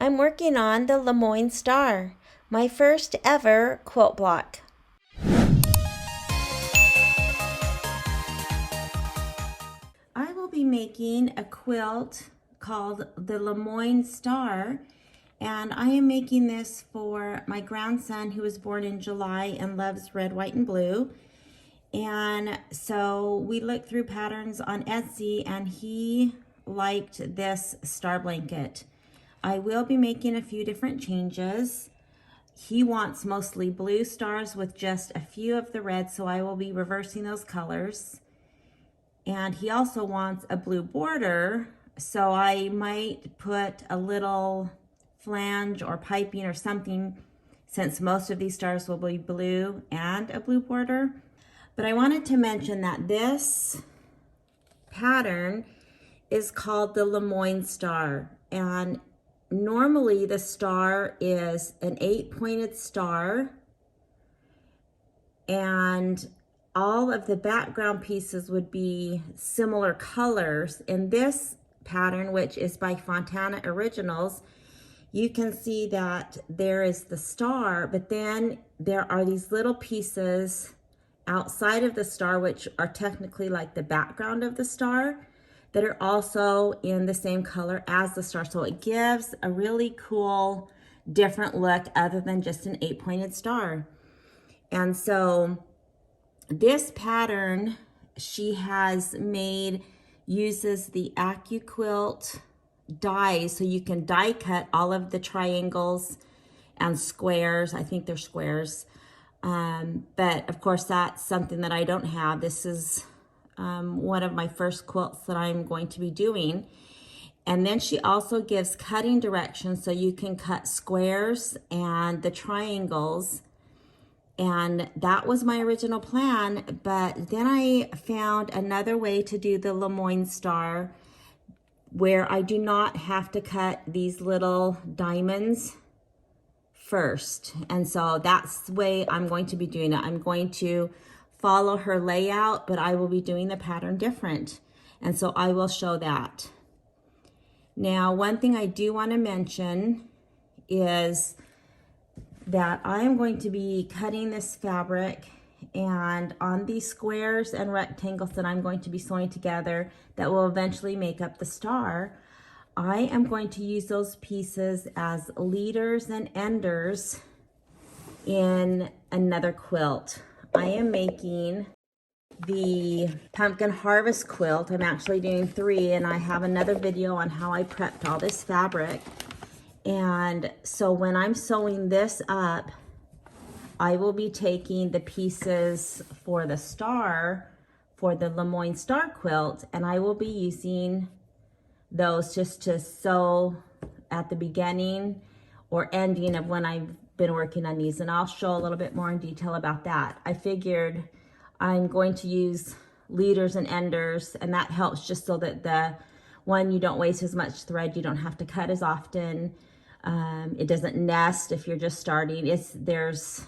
I'm working on the Lemoyne Star, my first ever quilt block. I will be making a quilt called the Lemoyne Star, and I am making this for my grandson who was born in July and loves red, white, and blue. And so we looked through patterns on Etsy and he liked this star blanket. I will be making a few different changes. He wants mostly blue stars with just a few of the red, so I will be reversing those colors. And he also wants a blue border, so I might put a little flange or piping or something, since most of these stars will be blue and a blue border. But I wanted to mention that this pattern is called the Lemoyne Star, and normally the star is an 8-pointed star, and all of the background pieces would be similar colors. In this pattern, which is by Fontana Originals, you can see that there is the star, but then there are these little pieces outside of the star, which are technically like the background of the star, that are also in the same color as the star. So it gives a really cool, different look other than just an 8-pointed star. And so this pattern she has made uses the AccuQuilt dies, so you can die cut all of the triangles and squares. I think they're squares. But of course that's something that I don't have. This is one of my first quilts that I'm going to be doing. And then she also gives cutting directions, so you can cut squares and the triangles. And that was my original plan, but then I found another way to do the Lemoyne Star where I do not have to cut these little diamonds first. And so that's the way I'm going to be doing it. I'm going to follow her layout, but I will be doing the pattern different. And so I will show that. Now, one thing I do want to mention is that I am going to be cutting this fabric, and on these squares and rectangles that I'm going to be sewing together that will eventually make up the star, I am going to use those pieces as leaders and enders in another quilt. I am making the pumpkin harvest quilt. I'm actually doing 3, and I have another video on how I prepped all this fabric. And so when I'm sewing this up, I will be taking the pieces for the star for the Lemoyne Star Quilt, and I will be using those just to sew at the beginning or ending of when I've been working on these, and I'll show a little bit more in detail about that. I figured I'm going to use leaders and enders, and that helps just so that you don't waste as much thread, you don't have to cut as often. It doesn't nest if you're just starting. There's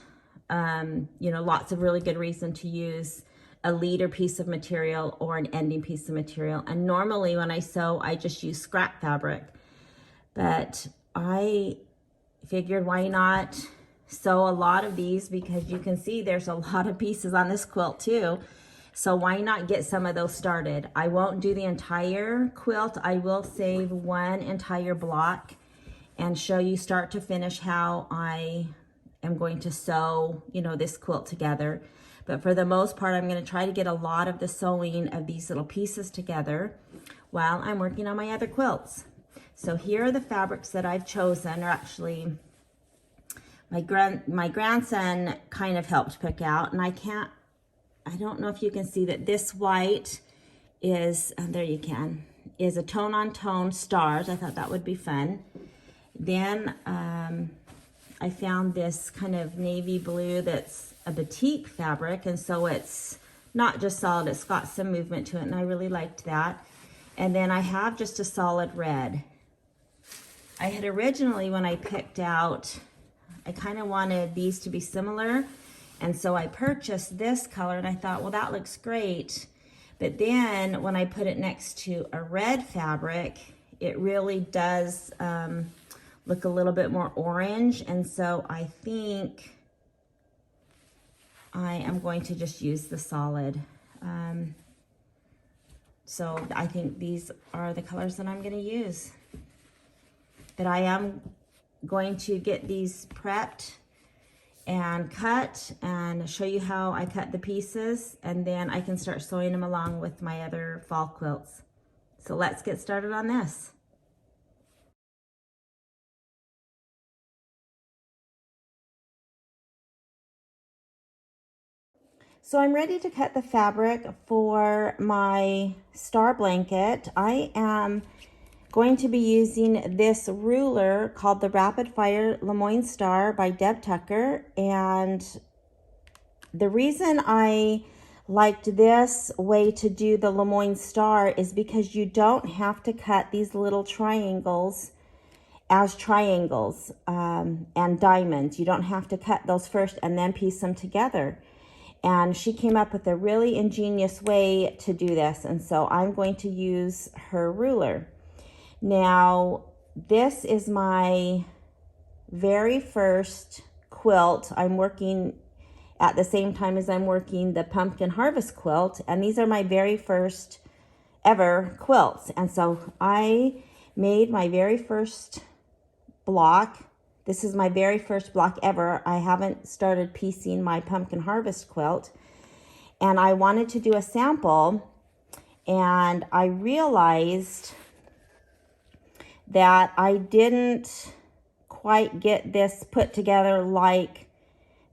lots of really good reason to use a leader piece of material or an ending piece of material. And normally when I sew, I just use scrap fabric, but I figured why not sew a lot of these, because you can see there's a lot of pieces on this quilt too. So why not get some of those started? I won't do the entire quilt. I will save one entire block and show you start to finish how I am going to sew, this quilt together. But for the most part, I'm going to try to get a lot of the sewing of these little pieces together while I'm working on my other quilts. So here are the fabrics that I've chosen, or actually my grandson kind of helped pick out, and I don't know if you can see that this white is, there you can, is a tone-on-tone stars. I thought that would be fun. Then I found this kind of navy blue that's a batik fabric, and so it's not just solid, it's got some movement to it, and I really liked that. And then I have just a solid red. I had originally, when I picked out, I kind of wanted these to be similar, and so I purchased this color, and I thought, well, that looks great. But then when I put it next to a red fabric, it really does look a little bit more orange. And so I think I am going to just use the solid. So I think these are the colors that I'm going to use. But I am going to get these prepped and cut and show you how I cut the pieces, and then I can start sewing them along with my other fall quilts. So let's get started on this. So I'm ready to cut the fabric for my star blanket. I am going to be using this ruler called the Rapid Fire Lemoyne Star by Deb Tucker. And the reason I liked this way to do the Lemoyne Star is because you don't have to cut these little triangles as triangles and diamonds. You don't have to cut those first and then piece them together. And she came up with a really ingenious way to do this. And so I'm going to use her ruler. Now, this is my very first quilt. I'm working at the same time as I'm working the pumpkin harvest quilt. And these are my very first ever quilts. And so I made my very first block. This is my very first block ever. I haven't started piecing my pumpkin harvest quilt. And I wanted to do a sample. And I realized that I didn't quite get this put together like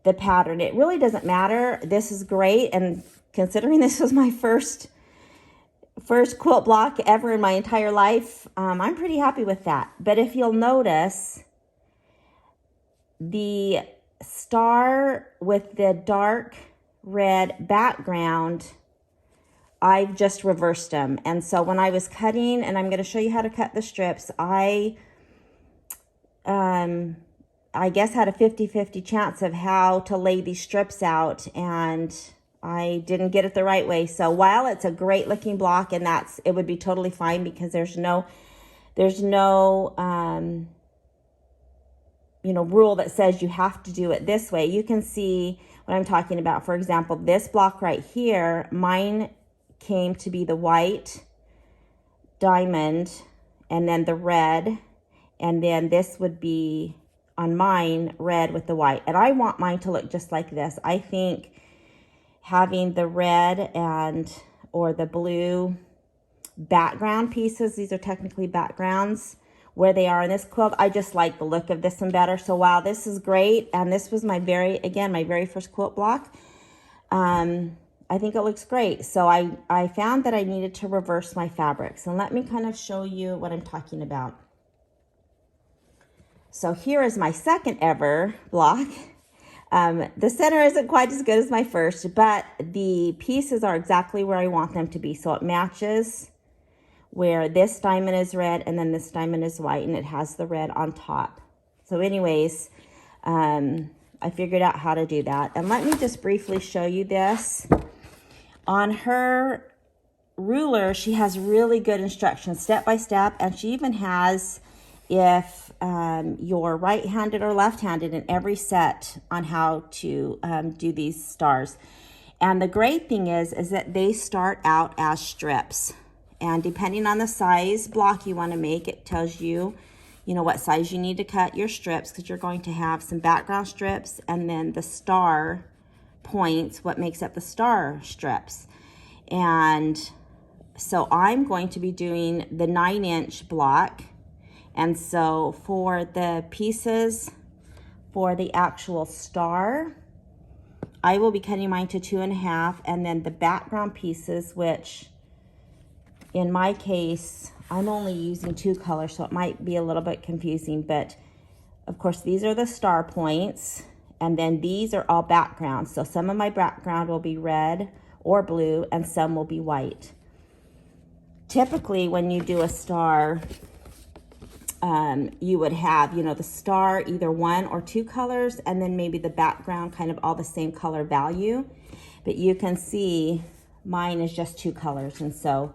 the pattern. It really doesn't matter. This is great. And considering this was my first quilt block ever in my entire life, I'm pretty happy with that. But if you'll notice, the star with the dark red background, I've just reversed them. And so when I was cutting, and I'm going to show you how to cut the strips, I guess had a 50-50 chance of how to lay these strips out, and I didn't get it the right way. So while it's a great looking block, and it would be totally fine because there's no rule that says you have to do it this way. You can see what I'm talking about. For example, this block right here, mine came to be the white diamond and then the red, and then this would be on mine red with the white. And I want mine to look just like this. I think having the red or the blue background pieces, these are technically backgrounds where they are in this quilt, I just like the look of this one better. So while this is great, and this was my very first quilt block, I think it looks great. So I found that I needed to reverse my fabrics. And let me kind of show you what I'm talking about. So here is my second ever block. The center isn't quite as good as my first, but the pieces are exactly where I want them to be. So it matches where this diamond is red and then this diamond is white, and it has the red on top. So anyways, I figured out how to do that. And let me just briefly show you this. On her ruler, she has really good instructions, step by step, and she even has if you're right-handed or left-handed in every set on how to do these stars. And the great thing is that they start out as strips. And depending on the size block you want to make, it tells you, what size you need to cut your strips, because you're going to have some background strips and then the star points, what makes up the star strips. And so I'm going to be doing the 9-inch block. And so for the pieces for the actual star, I will be cutting mine to 2.5, and then the background pieces, which in my case, I'm only using 2 colors, so it might be a little bit confusing, but of course these are the star points, and then these are all backgrounds. So some of my background will be red or blue, and some will be white. Typically, when you do a star, you would have, the star either 1 or 2 colors, and then maybe the background kind of all the same color value. But you can see mine is just 2 colors, and so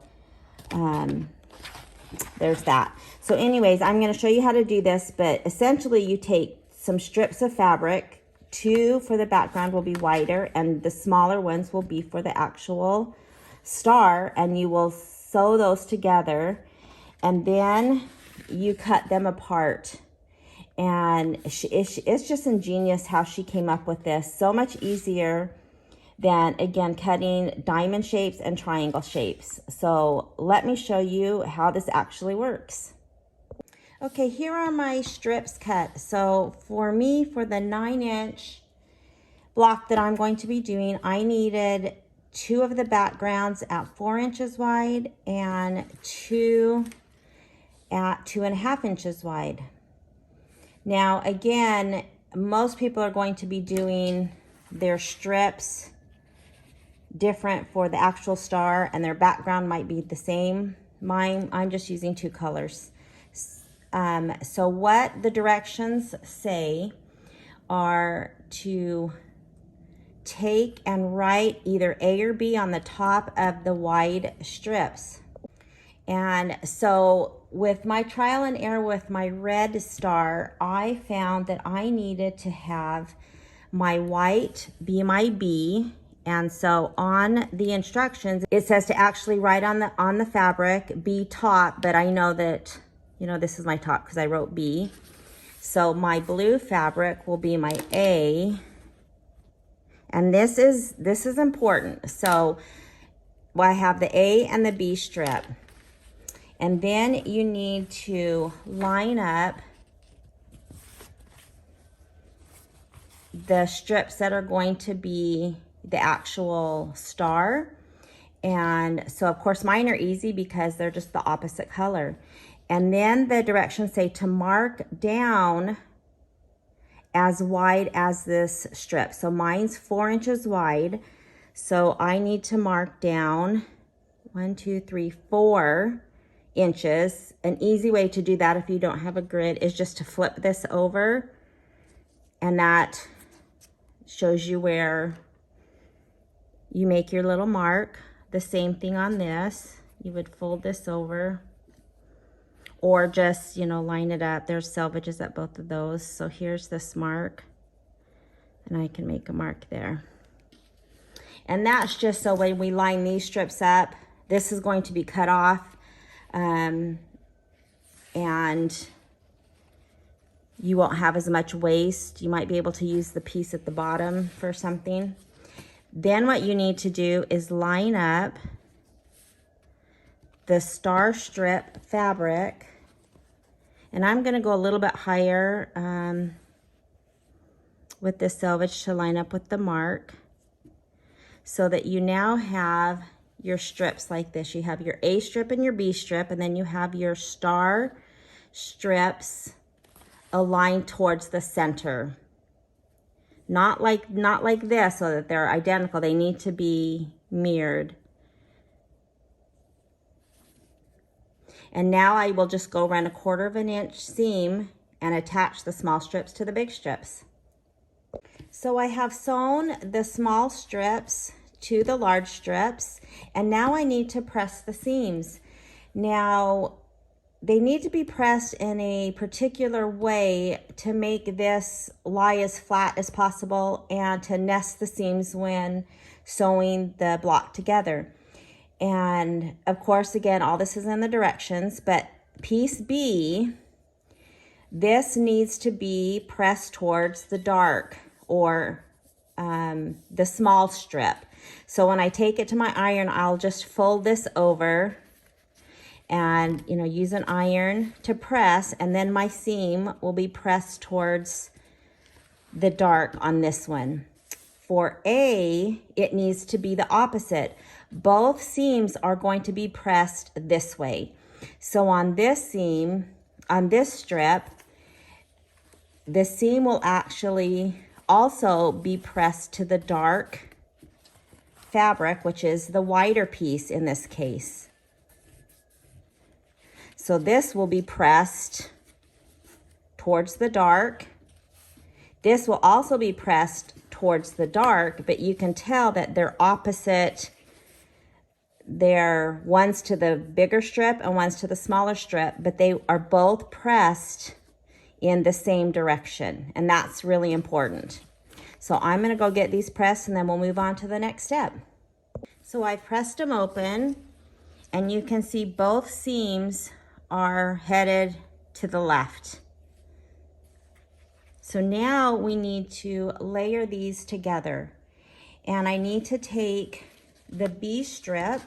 there's that. So anyways, I'm going to show you how to do this, but essentially you take some strips of fabric, 2 for the background will be wider, and the smaller ones will be for the actual star, and you will sew those together, and then you cut them apart. And it's just ingenious how she came up with this. So much easier than, again, cutting diamond shapes and triangle shapes. So let me show you how this actually works. Okay, here are my strips cut. So for me, for the 9-inch block that I'm going to be doing, I needed 2 of the backgrounds at 4 inches wide and 2 at 2.5 inches wide. Now, again, most people are going to be doing their strips different for the actual star, and their background might be the same. I'm just using 2 colors. So what the directions say are to take and write either A or B on the top of the wide strips. And so with my trial and error with my red star, I found that I needed to have my white be my B. And so on the instructions, it says to actually write on the fabric, B top, but I know that, you know, this is my top because I wrote B. So my blue fabric will be my A. And this is important. So I have the A and the B strip. And then you need to line up the strips that are going to be the actual star. And so of course mine are easy because they're just the opposite color. And then the directions say to mark down as wide as this strip. So mine's 4 inches wide. So I need to mark down 1, 2, 3, 4 inches. An easy way to do that if you don't have a grid is just to flip this over, and that shows you where you make your little mark. The same thing on this. You would fold this over or just, you know, line it up. There's selvages at both of those. So here's this mark, and I can make a mark there. And that's just so when we line these strips up, this is going to be cut off. And you won't have as much waste. You might be able to use the piece at the bottom for something. Then what you need to do is line up the star strip fabric. And I'm going to go a little bit higher with this selvage to line up with the mark, so that you now have your strips like this. You have your A strip and your B strip, and then you have your star strips aligned towards the center. Not like this so that they're identical. They need to be mirrored. And now I will just go around 1/4 inch seam and attach the small strips to the big strips. So I have sewn the small strips to the large strips, and now I need to press the seams. Now they need to be pressed in a particular way to make this lie as flat as possible and to nest the seams when sewing the block together. And of course, again, all this is in the directions, but piece B, this needs to be pressed towards the dark, or the small strip. So when I take it to my iron, I'll just fold this over and, you know, use an iron to press, and then my seam will be pressed towards the dark on this one. For A, it needs to be the opposite. Both seams are going to be pressed this way. So on this seam, on this strip, the seam will actually also be pressed to the dark fabric, which is the wider piece in this case. So this will be pressed towards the dark. This will also be pressed towards the dark, but you can tell that they're opposite one's to the bigger strip and one's to the smaller strip, but they are both pressed in the same direction, and that's really important. So I'm going to go get these pressed, and then we'll move on to the next step. So I pressed them open, and you can see both seams are headed to the left. So now we need to layer these together, and I need to take the B strip.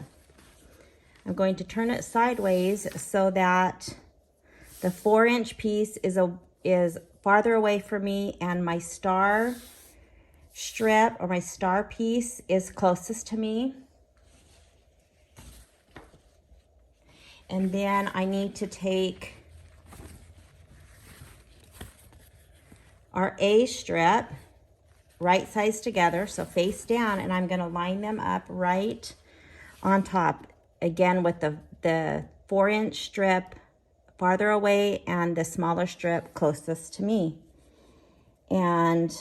I'm going to turn it sideways so that the 4-inch piece is farther away from me, and my star strip or my star piece is closest to me. And then I need to take our A strip, right sides together, so face down, and I'm going to line them up right on top, again with the 4-inch strip farther away and the smaller strip closest to me. And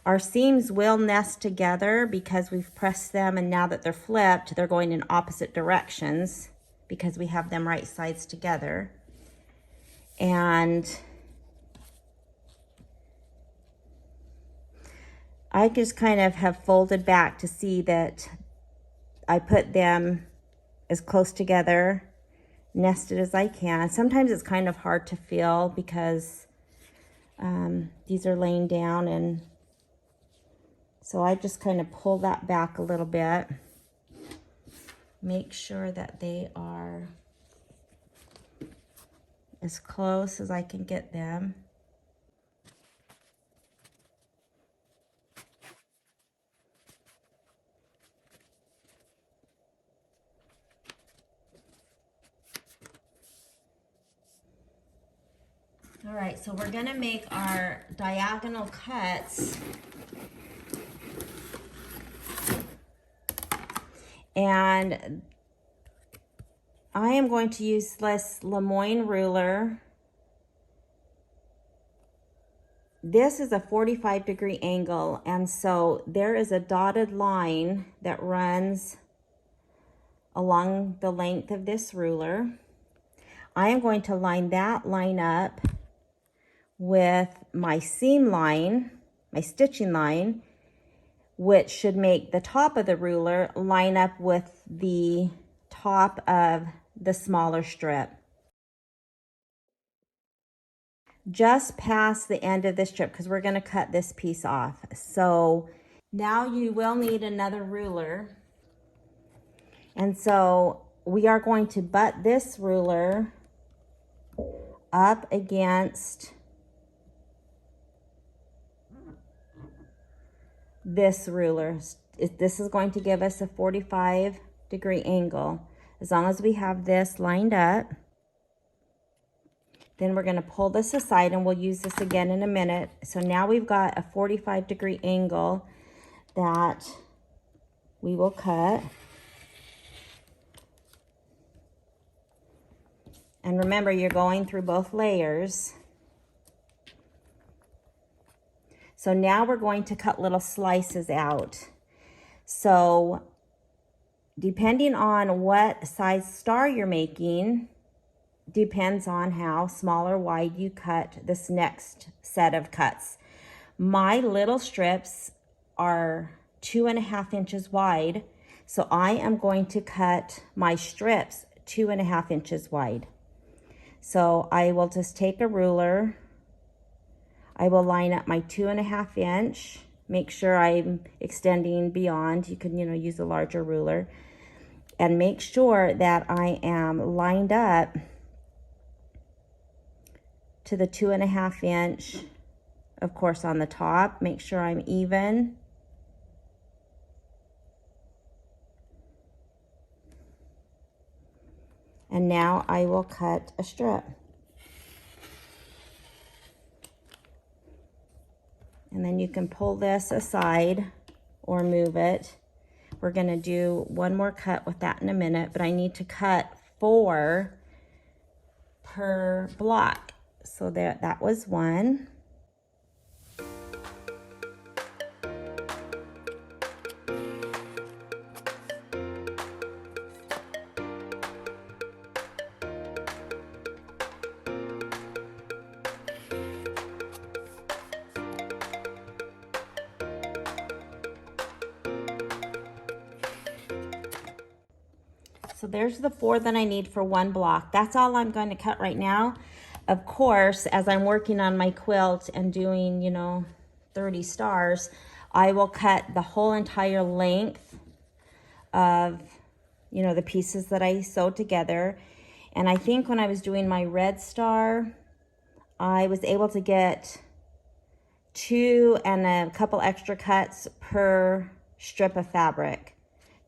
our seams will nest together because we've pressed them, and now that they're flipped, they're going in opposite directions because we have them right sides together. And I just kind of have folded back to see that I put them as close together, nested as I can. Sometimes it's kind of hard to feel because these are laying down, and so I just kind of pull that back a little bit. Make sure that they are as close as I can get them. All right, so we're gonna make our diagonal cuts. And I am going to use this Lemoyne ruler. This is a 45-degree angle, and so there is a dotted line that runs along the length of this ruler. I am going to line that line up with my seam line, my stitching line, which should make the top of the ruler line up with the top of the smaller strip. Just past the end of this strip, because we're going to cut this piece off. So now you will need another ruler. And so we are going to butt this ruler up against this ruler. This is going to give us a 45-degree angle. As long as we have this lined up, then we're going to pull this aside, and we'll use this again in a minute. So now we've got a 45-degree angle that we will cut. And remember, you're going through both layers. So now we're going to cut little slices out. So depending on what size star you're making, depends on how small or wide you cut this next set of cuts. My little strips are 2.5 inches wide, so I am going to cut my strips 2.5 inches wide. So I will just take a ruler. I will line up my 2.5 inch, make sure I'm extending beyond. You can, use a larger ruler, and make sure that I am lined up to the 2.5 inch, of course, on the top. Make sure I'm even. And now I will cut a strip. And then you can pull this aside or move it. We're gonna do one more cut with that in a minute, but I need to cut 4 per block. So that was 1. So there's the 4 that I need for one block. That's all I'm going to cut right now. Of course, as I'm working on my quilt and doing, you know, 30 stars, I will cut the whole entire length of, you know, the pieces that I sewed together. And I think when I was doing my red star, I was able to get 2 and a couple extra cuts per strip of fabric.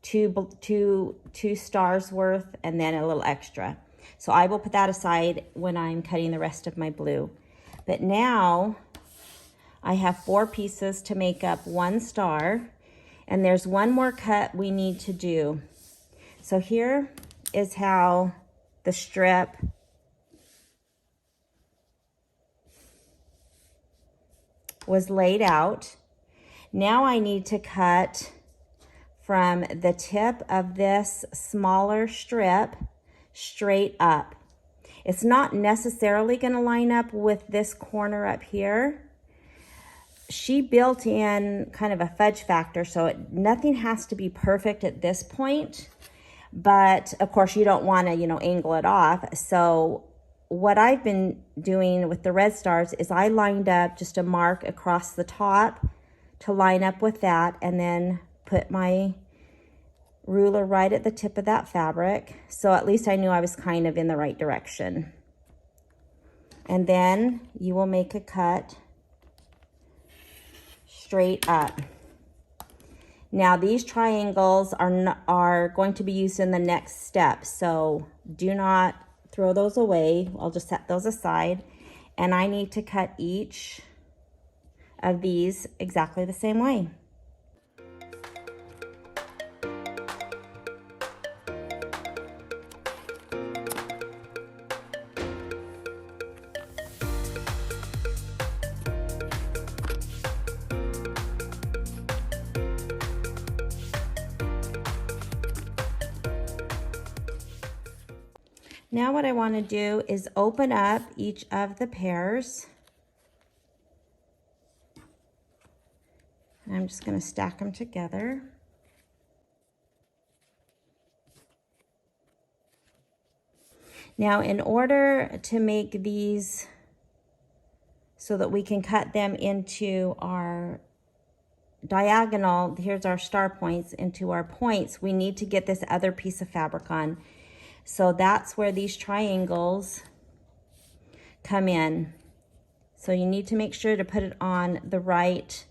Two stars worth and then a little extra. So I will put that aside when I'm cutting the rest of my blue. But now I have 4 pieces to make up 1 star, and there's one more cut we need to do. So here is how the strip was laid out. Now I need to cut from the tip of this smaller strip straight up. It's not necessarily going to line up with this corner up here. She built in kind of a fudge factor, so nothing has to be perfect at this point. But of course you don't want to, you know, angle it off. So what I've been doing with the red stars is I lined up just a mark across the top to line up with that, and then put my ruler right at the tip of that fabric. So at least I knew I was kind of in the right direction. And then you will make a cut straight up. Now these triangles are going to be used in the next step, so do not throw those away. I'll just set those aside, and I need to cut each of these exactly the same way. Now what I want to do is open up each of the pairs. I'm just going to stack them together. Now in order to make these so that we can cut them into our diagonal, here's our star points, into our points, we need to get this other piece of fabric on. So that's where these triangles come in. So you need to make sure to put it on the right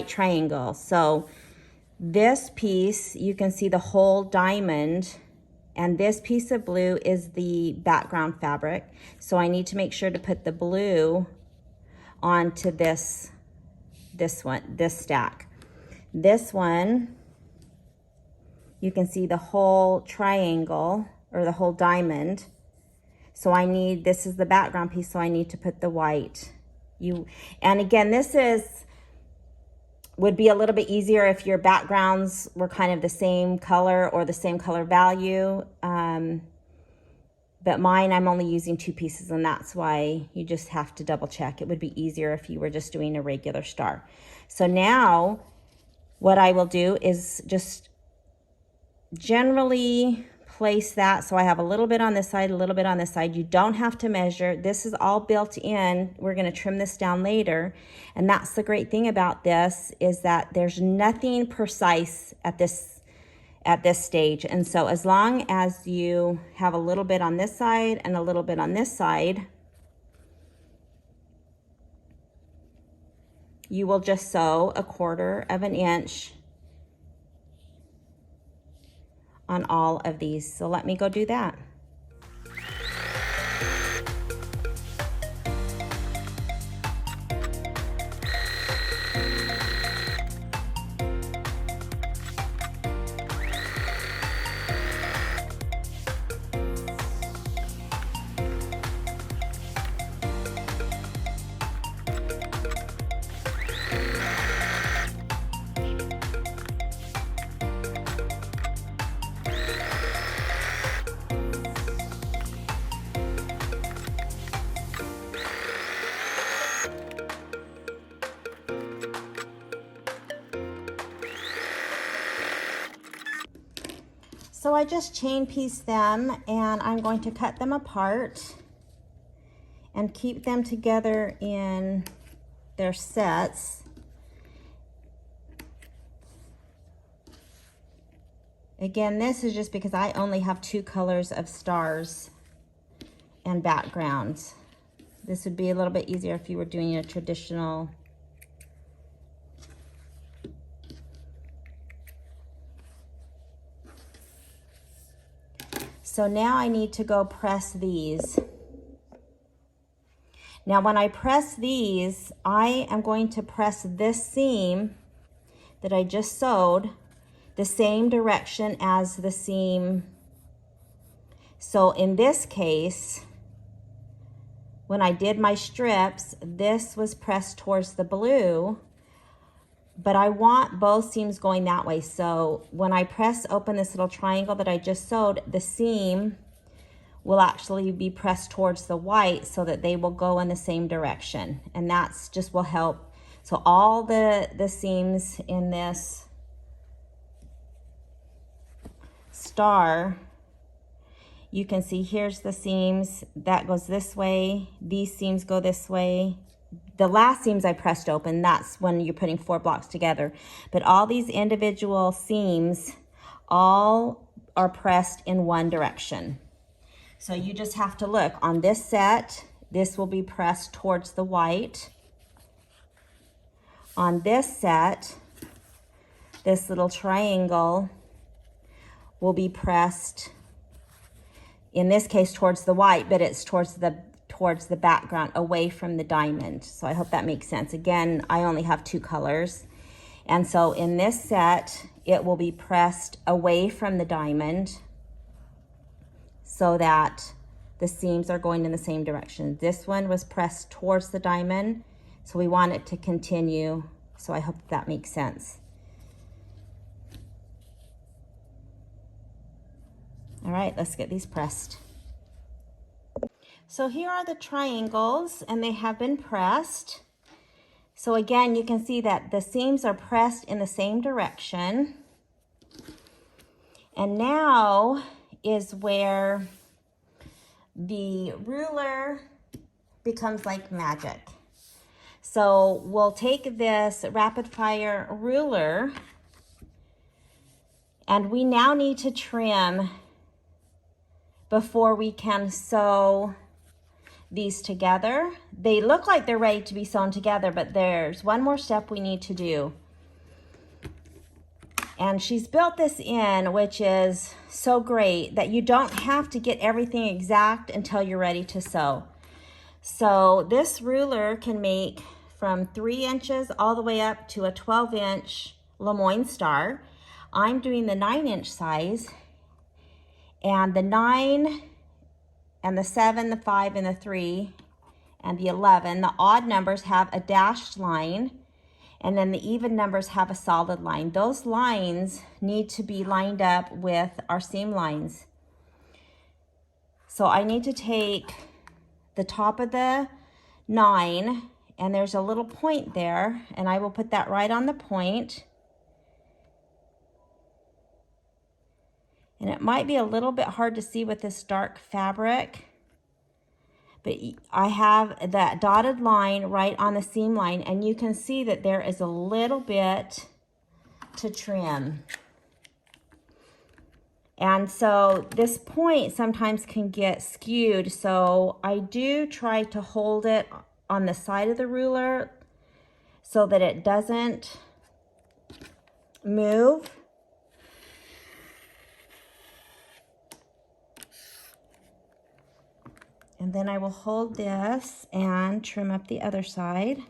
triangle. So this piece, you can see the whole diamond, and this piece of blue is the background fabric. So I need to make sure to put the blue onto this stack. This one, you can see the whole triangle or the whole diamond. So this is the background piece, so I need to put the white. And again, would be a little bit easier if your backgrounds were kind of the same color or the same color value. But mine, I'm only using 2 pieces, and that's why you just have to double check. It would be easier if you were just doing a regular star. So now what I will do is just generally place that so I have a little bit on this side, a little bit on this side. You don't have to measure. This is all built in. We're going to trim this down later. And that's the great thing about this, is that there's nothing precise at this stage. And so as long as you have a little bit on this side and a little bit on this side, you will just sew 1/4 of an inch on all of these. So let me go do that. So I just chain piece them, and I'm going to cut them apart and keep them together in their sets. Again, this is just because I only have 2 colors of stars and backgrounds. This would be a little bit easier if you were doing a traditional So now I need to go press these. Now when I press these, I am going to press this seam that I just sewed the same direction as the seam. So in this case, when I did my strips, this was pressed towards the blue, but I want both seams going that way. So when I press open this little triangle that I just sewed, the seam will actually be pressed towards the white so that they will go in the same direction. And that's just will help. So all the seams in this star, you can see here's the seams, that goes this way, these seams go this way. The last seams I pressed open, that's when you're putting 4 blocks together. But all these individual seams, all are pressed in one direction. So you just have to look on this set, this will be pressed towards the white. On this set, this little triangle will be pressed, in this case towards the white, but it's towards the background, away from the diamond. So I hope that makes sense. Again, I only have 2 colors. And so in this set, it will be pressed away from the diamond so that the seams are going in the same direction. This one was pressed towards the diamond, so we want it to continue. So I hope that makes sense. All right, let's get these pressed. So here are the triangles, and they have been pressed. So again, you can see that the seams are pressed in the same direction. And now is where the ruler becomes like magic. So we'll take this rapid fire ruler, and we now need to trim before we can sew these together. They look like they're ready to be sewn together, but there's one more step we need to do. And she's built this in, which is so great that you don't have to get everything exact until you're ready to sew. So this ruler can make from 3 inches all the way up to a 12-inch Lemoyne Star. I'm doing the 9-inch size, and the 9 and the 7, the 5, and the 3, and the 11, the odd numbers have a dashed line, and then the even numbers have a solid line. Those lines need to be lined up with our seam lines. So I need to take the top of the 9, and there's a little point there, and I will put that right on the point. And it might be a little bit hard to see with this dark fabric, but I have that dotted line right on the seam line, and you can see that there is a little bit to trim. And so this point sometimes can get skewed, so I do try to hold it on the side of the ruler so that it doesn't move. And then I will hold this and trim up the other side.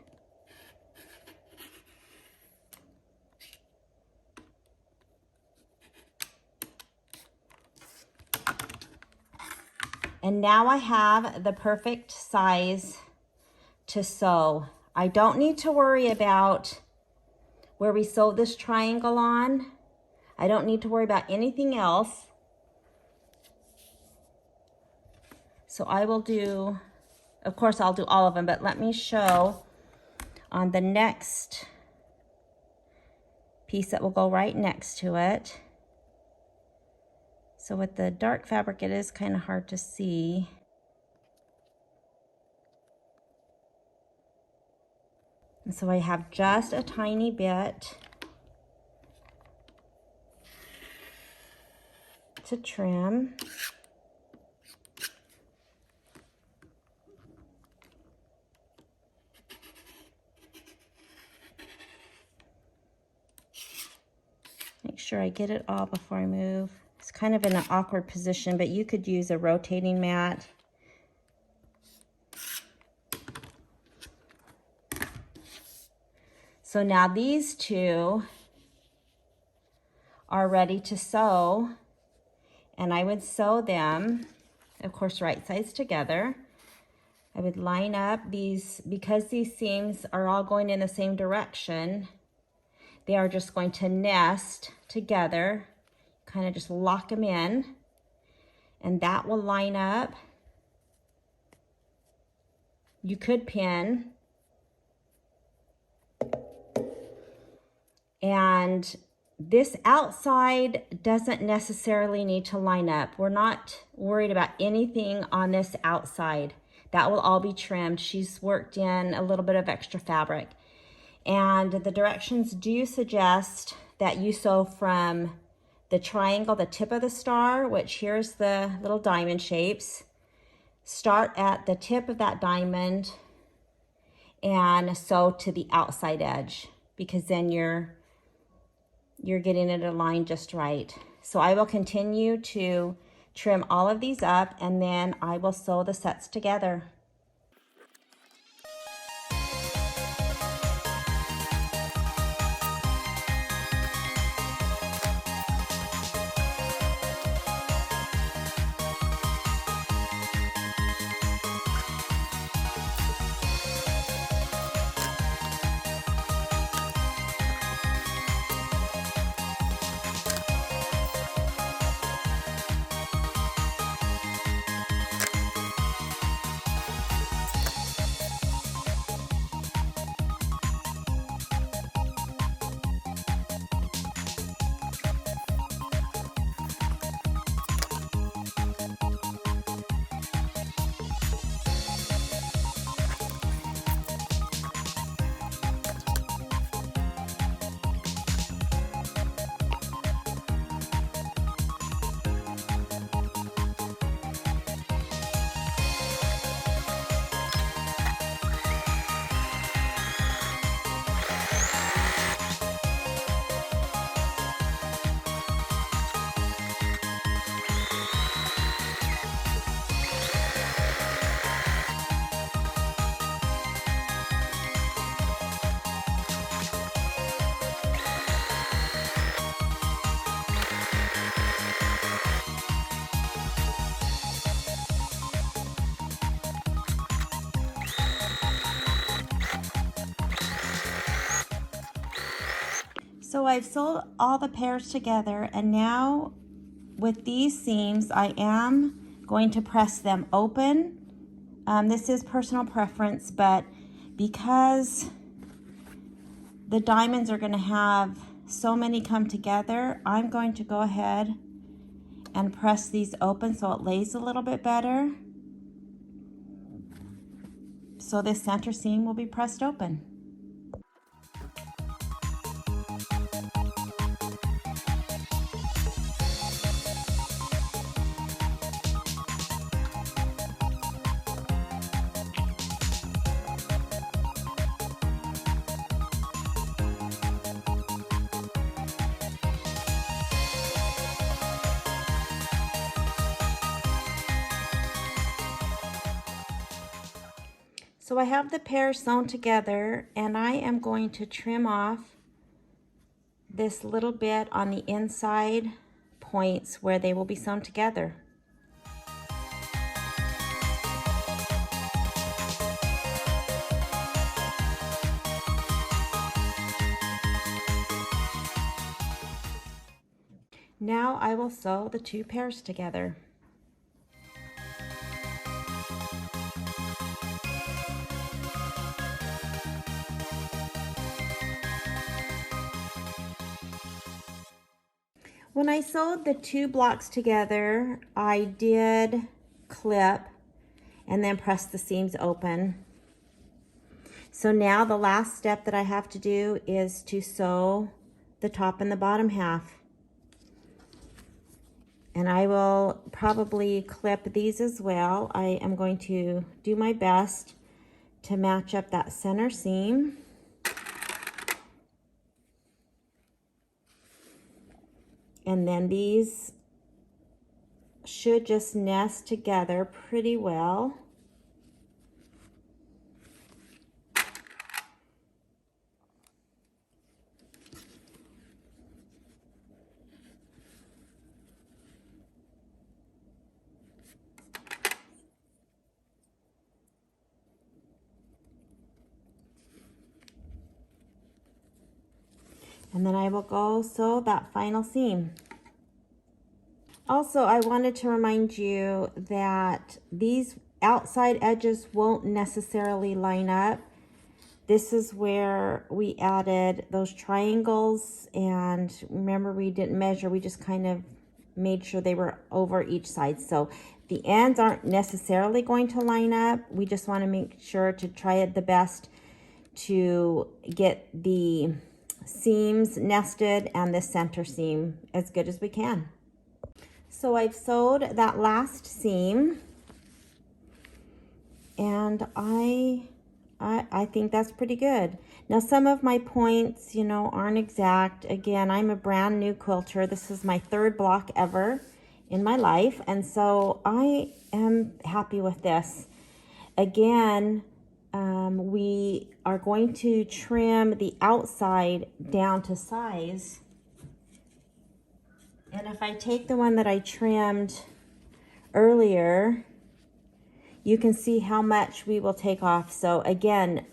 And now I have the perfect size to sew. I don't need to worry about where we sew this triangle on. I don't need to worry about anything else. So I will do, of course I'll do all of them, but let me show on the next piece that will go right next to it. So with the dark fabric, it is kind of hard to see. And so I have just a tiny bit to trim. Make sure I get it all before I move. It's kind of in an awkward position, but you could use a rotating mat. So now these two are ready to sew, and I would sew them, of course, right sides together. I would line up these, because these seams are all going in the same direction, they are just going to nest together, kind of just lock them in, and that will line up. You could pin, and this outside doesn't necessarily need to line up. We're not worried about anything on this outside. That will all be trimmed. She's worked in a little bit of extra fabric. And the directions do suggest that you sew from the triangle, the tip of the star, which here's the little diamond shapes. Start at the tip of that diamond and sew to the outside edge, because then you're getting it aligned just right. So I will continue to trim all of these up, and then I will sew the sets together. So I've sewed all the pairs together, and now with these seams, I am going to press them open. This is personal preference, but because the diamonds are going to have so many come together, I'm going to go ahead and press these open so it lays a little bit better. So this center seam will be pressed open. So I have the pairs sewn together, and I am going to trim off this little bit on the inside points where they will be sewn together. Now I will sew the two pairs together. When I sewed the 2 blocks together, I did clip and then press the seams open. So now the last step that I have to do is to sew the top and the bottom half. And I will probably clip these as well. I am going to do my best to match up that center seam. And then these should just nest together pretty well. And then I will go sew that final seam. Also, I wanted to remind you that these outside edges won't necessarily line up. This is where we added those triangles, and remember, we didn't measure, we just kind of made sure they were over each side. So the ends aren't necessarily going to line up. We just want to make sure to try it the best to get the seams nested and the center seam as good as we can. So I've sewed that last seam, and I think that's pretty good. Now, some of my points, you know, aren't exact. Again, I'm a brand new quilter. This is my 3rd block ever in my life, and so I am happy with this. Again, we are going to trim the outside down to size. And if I take the one that I trimmed earlier, you can see how much we will take off. So again,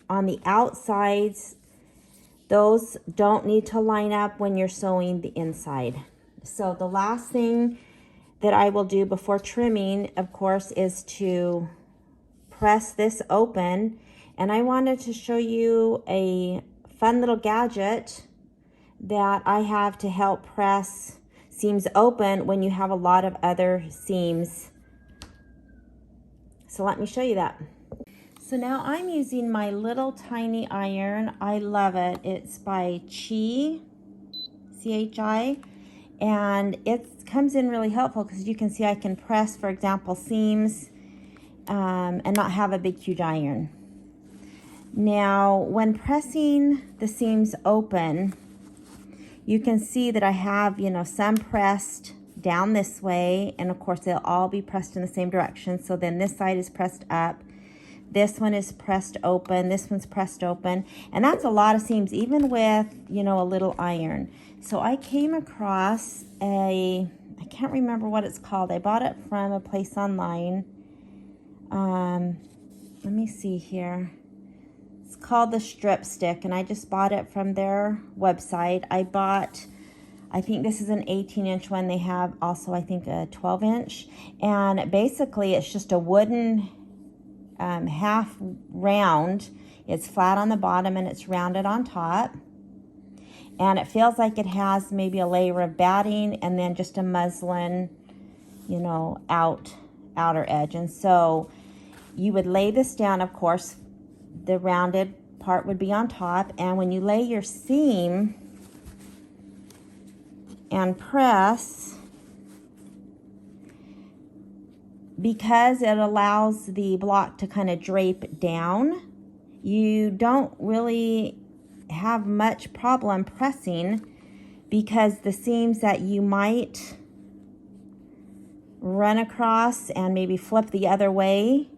on the outsides, those don't need to line up when you're sewing the inside. So the last thing that I will do before trimming, of course, is to press this open. And I wanted to show you a fun little gadget that I have to help press seams open when you have a lot of other seams. So let me show you that. So now I'm using my little tiny iron. I love it. It's by Chi, C-H-I, and it comes in really helpful because you can see I can press, for example, seams and not have a big, huge iron. Now, when pressing the seams open, you can see that I have, you know, some pressed down this way, and of course they'll all be pressed in the same direction. So then this side is pressed up, this one is pressed open, this one's pressed open, and that's a lot of seams, even with, you know, a little iron. So I came across I can't remember what it's called. I bought it from a place online. Let me see here. It's called the Strip Stick, and I just bought it from their website. I think this is an 18-inch one. They have also, I think, a 12-inch. And basically, it's just a wooden half round. It's flat on the bottom, and it's rounded on top. And it feels like it has maybe a layer of batting and then just a muslin, you know, outer edge. And so you would lay this down, of course. The rounded part would be on top, and when you lay your seam and press, because it allows the block to kind of drape down, you don't really have much problem pressing, because the seams that you might run across and maybe flip the other way,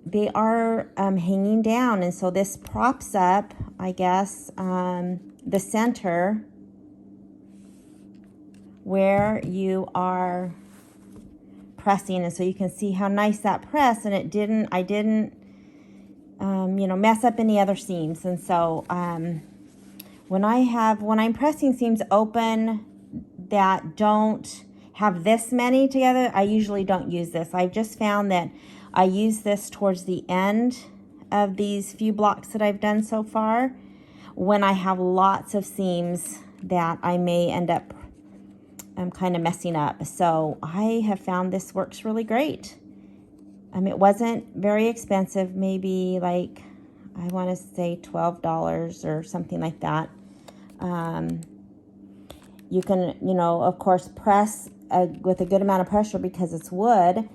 they are hanging down, and so this props up, I guess, the center where you are pressing. And so you can see how nice that press, and I didn't you know, mess up any other seams. And so when I'm pressing seams open that don't have this many together, I usually don't use this. I've just found that I use this towards the end of these few blocks that I've done so far, when I have lots of seams that I may end up I'm kind of messing up. So I have found this works really great. It wasn't very expensive, maybe like, I want to say $12 or something like that. You can, you know, of course, press with a good amount of pressure because it's wood.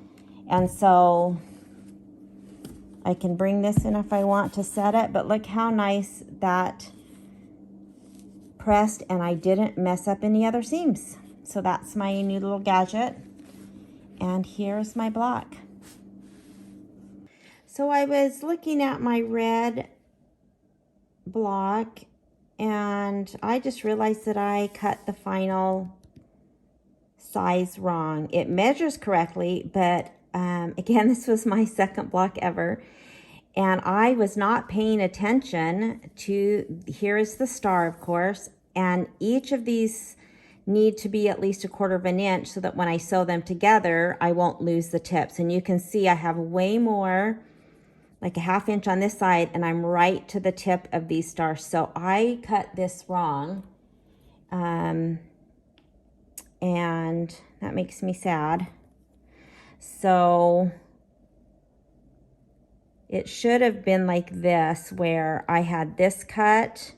And so I can bring this in if I want to set it. But look how nice that pressed, and I didn't mess up any other seams. So that's my new little gadget. And here's my block. So I was looking at my red block, and I just realized that I cut the final size wrong. It measures correctly, but again, this was my second block ever, and I was not paying attention to, here is the star, of course, and each of these need to be at least 1/4 of an inch so that when I sew them together, I won't lose the tips. And you can see I have way more, like a 1/2 inch on this side, and I'm right to the tip of these stars. So I cut this wrong, and that makes me sad. So it should have been like this, where I had this cut,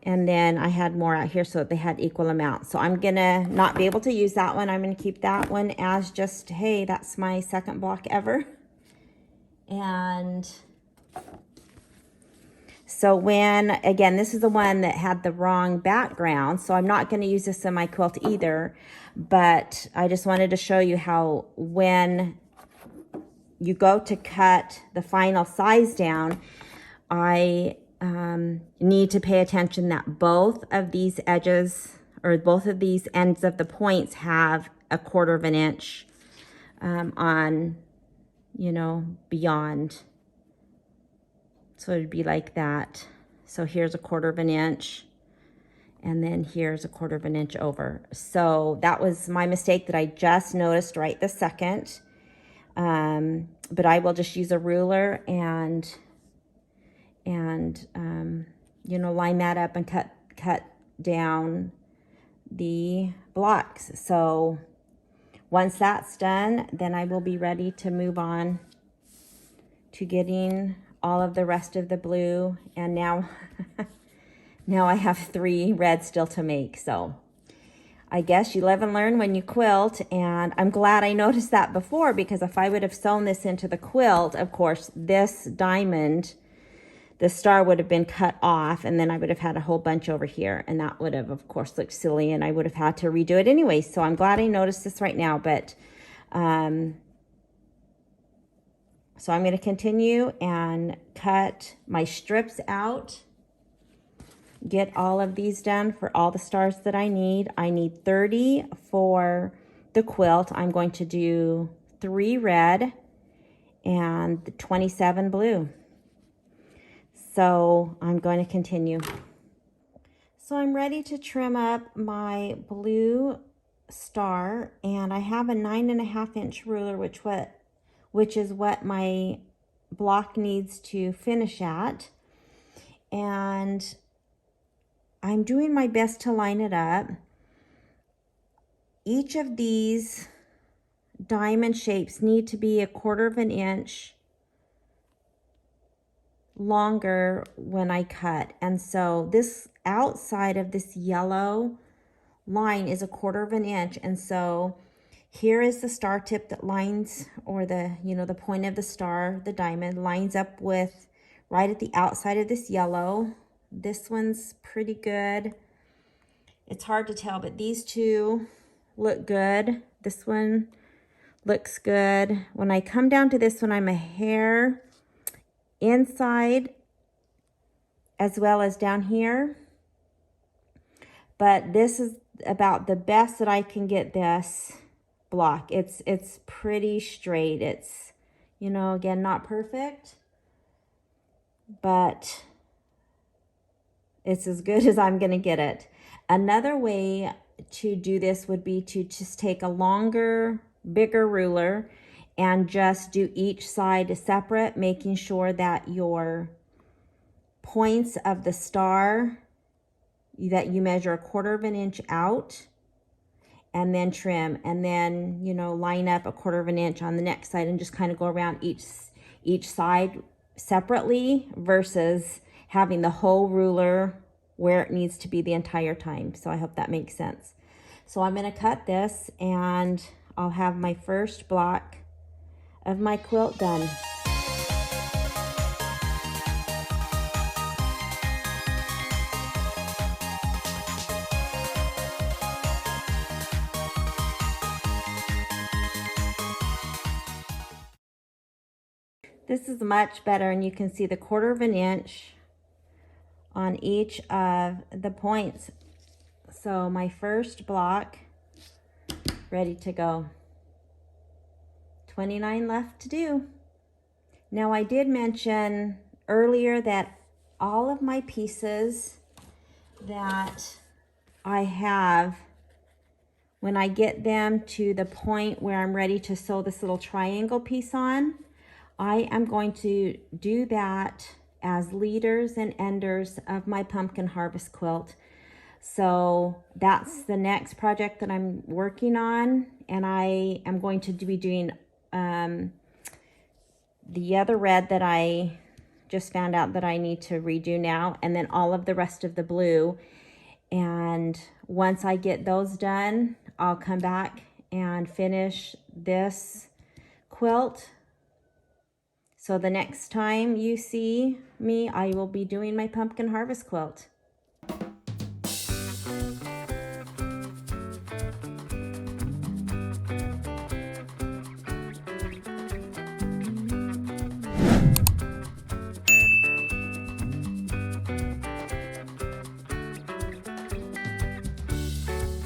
and then I had more out here so that they had equal amounts. So I'm gonna not be able to use that one. I'm gonna keep that one as just, hey, that's my second block ever. And so when, again, this is the one that had the wrong background, so I'm not going to use this in my quilt either, but I just wanted to show you how when you go to cut the final size down, I need to pay attention that both of these edges, or both of these ends of the points, have 1/4 of an inch on, you know, beyond. So it'd be like that. So here's 1/4 of an inch, and then here's 1/4 of an inch over. So that was my mistake that I just noticed right this second. But I will just use a ruler and you know, line that up and cut down the blocks. So once that's done, then I will be ready to move on to getting all of the rest of the blue. And now, now I have 3 reds still to make. So I guess you live and learn when you quilt. And I'm glad I noticed that before, because if I would have sewn this into the quilt, of course, this diamond, the star would have been cut off, and then I would have had a whole bunch over here, and that would have, of course, looked silly, and I would have had to redo it anyway. So I'm glad I noticed this right now. But so I'm going to continue and cut my strips out, get all of these done for all the stars that I need. I need 30 for the quilt. I'm going to do 3 red and 27 blue. So I'm going to continue. So I'm ready to trim up my blue star, and I have a 9.5 inch ruler, which is what my block needs to finish at. And I'm doing my best to line it up. Each of these diamond shapes need to be 1/4 of an inch longer when I cut. And so this outside of this yellow line is 1/4 of an inch. And so here is the star tip that lines, or the, you know, the point of the star, the diamond, lines up with right at the outside of this yellow. This one's pretty good. It's hard to tell, but these two look good. This one looks good. When I come down to this one, I'm a hair inside as well as down here. But this is about the best that I can get this block. It's pretty straight. It's, you know, again, not perfect, but it's as good as I'm gonna get it. Another way to do this would be to just take a longer, bigger ruler and just do each side separate, making sure that your points of the star, that you measure 1/4 of an inch out, and then trim, and then, you know, line up 1/4 inch on the next side and just kind of go around each side separately versus having the whole ruler where it needs to be the entire time. So I hope that makes sense. So I'm going to cut this and I'll have my first block of my quilt done. This is much better, and you can see the 1/4 inch on each of the points. So my first block ready to go. 29 left to do. Now I did mention earlier that all of my pieces that I have, when I get them to the point where I'm ready to sew this little triangle piece on, I am going to do that as leaders and enders of my pumpkin harvest quilt. So that's the next project that I'm working on, and I am going to be doing the other red that I just found out that I need to redo now, and then all of the rest of the blue. And once I get those done, I'll come back and finish this quilt. So the next time you see me, I will be doing my pumpkin harvest quilt.